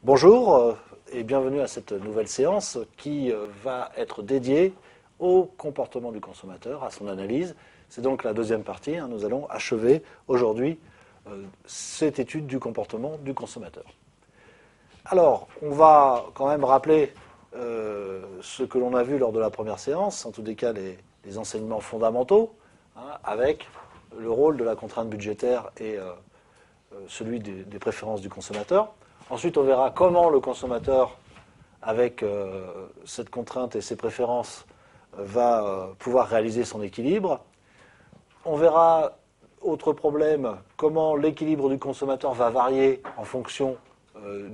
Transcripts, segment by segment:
Bonjour et bienvenue à cette nouvelle séance qui va être dédiée au comportement du consommateur, à son analyse. C'est donc la deuxième partie. Nous allons achever aujourd'hui cette étude du comportement du consommateur. Alors, on va quand même rappeler ce que l'on a vu lors de la première séance, en tous les cas les enseignements fondamentaux, avec le rôle de la contrainte budgétaire et celui des préférences du consommateur. Ensuite, on verra comment le consommateur, avec cette contrainte et ses préférences, va pouvoir réaliser son équilibre. On verra, autre problème, comment l'équilibre du consommateur va varier en fonction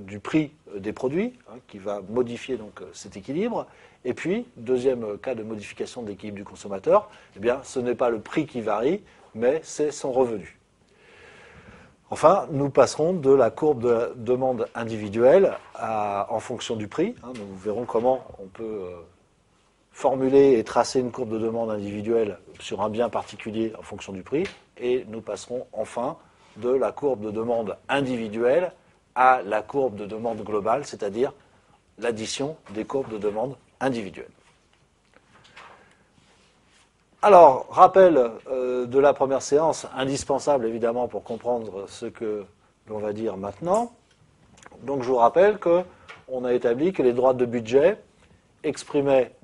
du prix des produits, qui va modifier donc cet équilibre. Et puis, deuxième cas de modification de l'équilibre du consommateur, eh bien, ce n'est pas le prix qui varie, mais c'est son revenu. Enfin, nous passerons de la courbe de la demande individuelle en fonction du prix. Nous verrons comment on peut formuler et tracer une courbe de demande individuelle sur un bien particulier en fonction du prix. Et nous passerons enfin de la courbe de demande individuelle à la courbe de demande globale, c'est-à-dire l'addition des courbes de demande individuelles. Alors, rappel de la première séance, indispensable évidemment pour comprendre ce que l'on va dire maintenant. Donc je vous rappelle qu'on a établi que les droits de budget exprimaient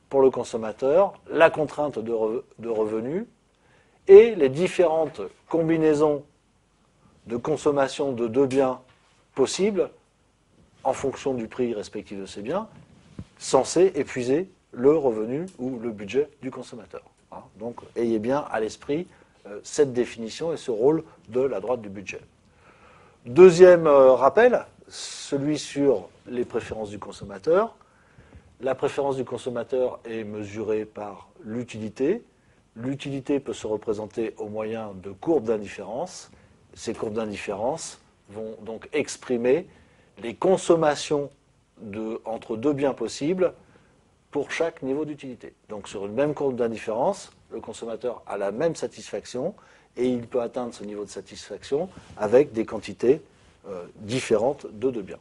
pour le consommateur la contrainte de revenus et les différentes combinaisons de consommation de deux biens possibles en fonction du prix respectif de ces biens, censés épuiser le revenu ou le budget du consommateur. Donc, ayez bien à l'esprit cette définition et ce rôle de la droite du budget. Deuxième rappel, celui sur les préférences du consommateur. La préférence du consommateur est mesurée par l'utilité. L'utilité peut se représenter au moyen de courbes d'indifférence. Ces courbes d'indifférence vont donc exprimer les consommations entre deux biens possibles pour chaque niveau d'utilité. Donc sur une même courbe d'indifférence, le consommateur a la même satisfaction et il peut atteindre ce niveau de satisfaction avec des quantités différentes de deux biens.